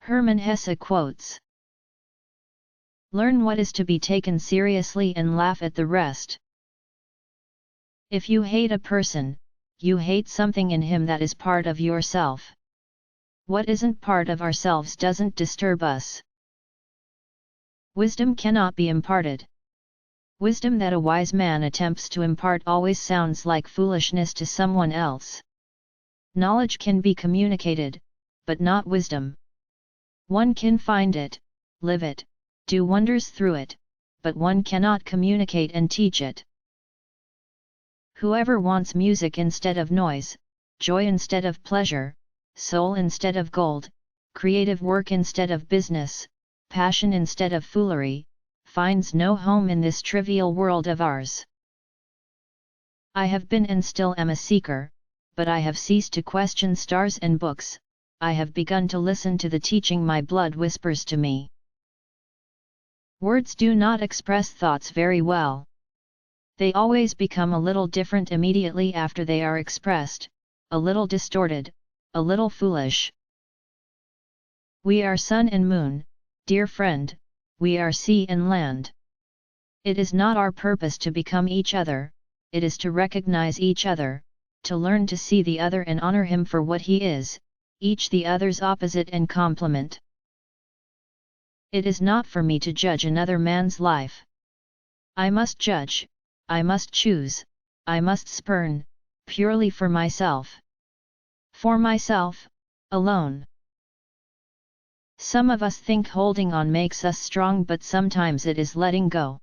Hermann Hesse quotes. Learn what is to be taken seriously and laugh at the rest. If you hate a person, you hate something in him that is part of yourself. What isn't part of ourselves doesn't disturb us. Wisdom cannot be imparted. Wisdom that a wise man attempts to impart always sounds like foolishness to someone else. Knowledge can be communicated, but not wisdom. One can find it, live it, do wonders through it, but one cannot communicate and teach it. Whoever wants music instead of noise, joy instead of pleasure, soul instead of gold, creative work instead of business, passion instead of foolery, finds no home in this trivial world of ours. I have been and still am a seeker, but I have ceased to question stars and books. I have begun to listen to the teaching my blood whispers to me. Words do not express thoughts very well. They always become a little different immediately after they are expressed, a little distorted, a little foolish. We are sun and moon, dear friend, we are sea and land. It is not our purpose to become each other, it is to recognize each other, to learn to see the other and honor him for what he is, each the other's opposite and complement. It is not for me to judge another man's life. I must judge, I must choose, I must spurn, purely for myself. For myself, alone. Some of us think holding on makes us strong, but sometimes it is letting go.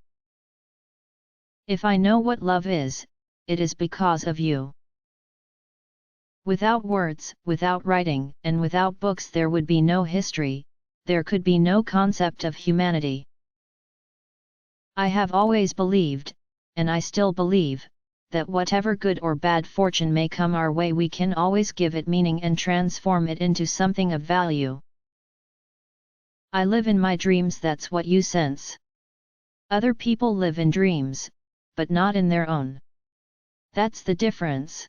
If I know what love is, it is because of you. Without words, without writing, and without books there would be no history, there could be no concept of humanity. I have always believed, and I still believe, that whatever good or bad fortune may come our way we can always give it meaning and transform it into something of value. I live in my dreams, that's what you sense. Other people live in dreams, but not in their own. That's the difference.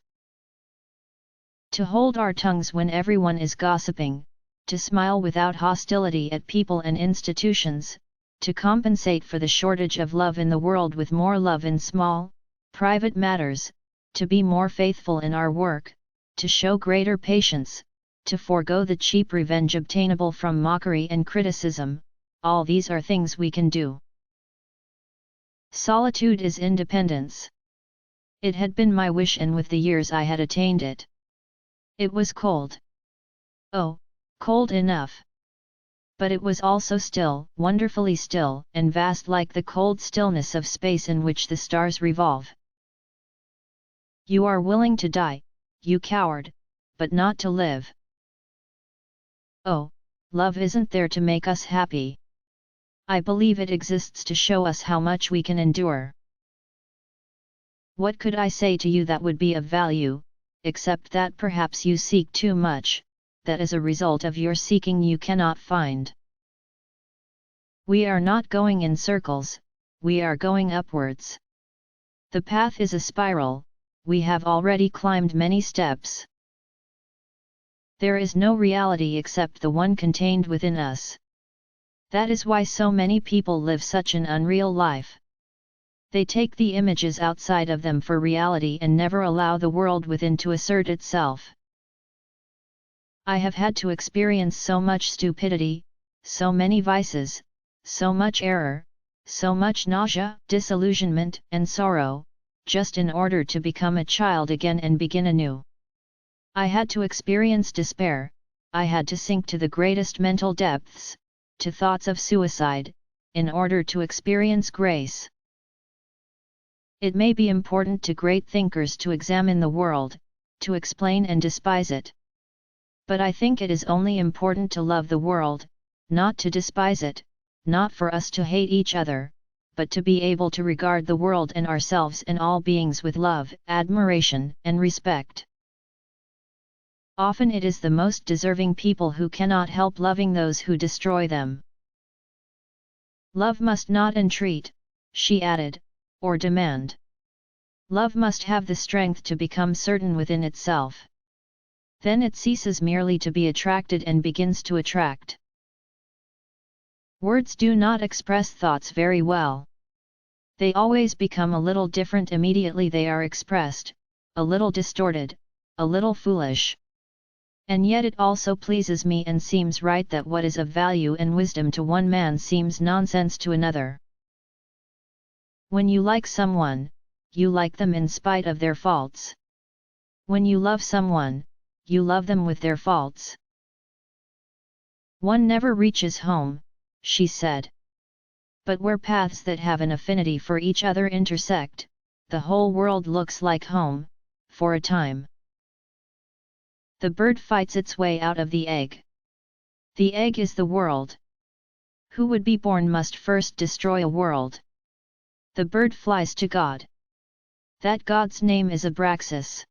To hold our tongues when everyone is gossiping, to smile without hostility at people and institutions, to compensate for the shortage of love in the world with more love in small, private matters, to be more faithful in our work, to show greater patience, to forego the cheap revenge obtainable from mockery and criticism, all these are things we can do. Solitude is independence. It had been my wish, and with the years I had attained it. It was cold. Oh, cold enough. But it was also still, wonderfully still, and vast, like the cold stillness of space in which the stars revolve. You are willing to die, you coward, but not to live. Oh, love isn't there to make us happy. I believe it exists to show us how much we can endure. What could I say to you that would be of value, except that perhaps you seek too much, that as a result of your seeking you cannot find. We are not going in circles, we are going upwards. The path is a spiral, we have already climbed many steps. There is no reality except the one contained within us. That is why so many people live such an unreal life. They take the images outside of them for reality and never allow the world within to assert itself. I have had to experience so much stupidity, so many vices, so much error, so much nausea, disillusionment, and sorrow, just in order to become a child again and begin anew. I had to experience despair, I had to sink to the greatest mental depths, to thoughts of suicide, in order to experience grace. It may be important to great thinkers to examine the world, to explain and despise it. But I think it is only important to love the world, not to despise it, not for us to hate each other, but to be able to regard the world and ourselves and all beings with love, admiration, and respect. Often it is the most deserving people who cannot help loving those who destroy them. Love must not entreat, she added, or demand. Love must have the strength to become certain within itself. Then it ceases merely to be attracted and begins to attract. Words do not express thoughts very well. They always become a little different immediately they are expressed, a little distorted, a little foolish. And yet it also pleases me and seems right that what is of value and wisdom to one man seems nonsense to another. When you like someone, you like them in spite of their faults. When you love someone, you love them with their faults. One never reaches home, she said. But where paths that have an affinity for each other intersect, the whole world looks like home, for a time. The bird fights its way out of the egg. The egg is the world. Who would be born must first destroy a world. The bird flies to God. That God's name is Abraxas.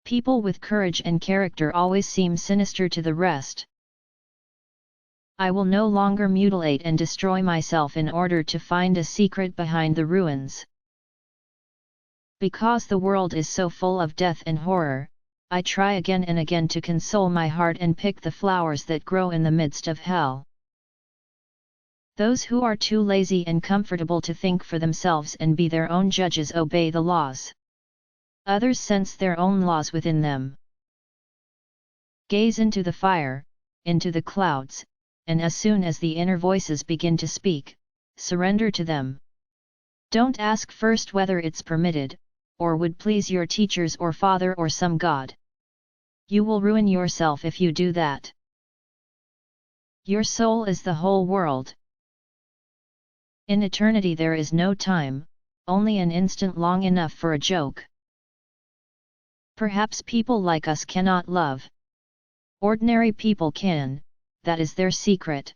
People with courage and character always seem sinister to the rest. I will no longer mutilate and destroy myself in order to find a secret behind the ruins. Because the world is so full of death and horror, I try again and again to console my heart and pick the flowers that grow in the midst of hell. Those who are too lazy and comfortable to think for themselves and be their own judges obey the laws. Others sense their own laws within them. Gaze into the fire, into the clouds, and as soon as the inner voices begin to speak, surrender to them. Don't ask first whether it's permitted, or would please your teachers or father or some god. You will ruin yourself if you do that. Your soul is the whole world. In eternity there is no time, only an instant long enough for a joke. Perhaps people like us cannot love. Ordinary people can, that is their secret.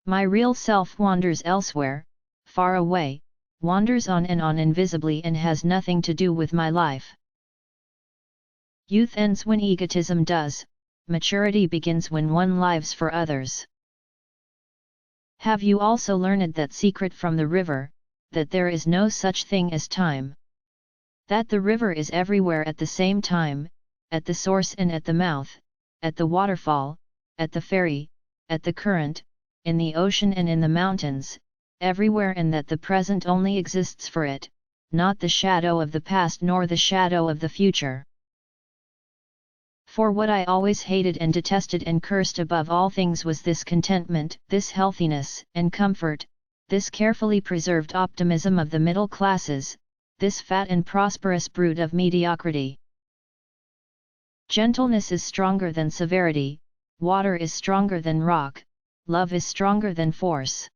My real self wanders elsewhere, far away, wanders on invisibly and has nothing to do with my life. Youth ends when egotism does, maturity begins when one lives for others. Have you also learned that secret from the river, that there is no such thing as time? That the river is everywhere at the same time, at the source and at the mouth, at the waterfall, at the ferry, at the current, in the ocean and in the mountains, everywhere, and that the present only exists for it, not the shadow of the past nor the shadow of the future. For what I always hated and detested and cursed above all things was this contentment, this healthiness and comfort, this carefully preserved optimism of the middle classes, this fat and prosperous brood of mediocrity. Gentleness is stronger than severity, water is stronger than rock, love is stronger than force.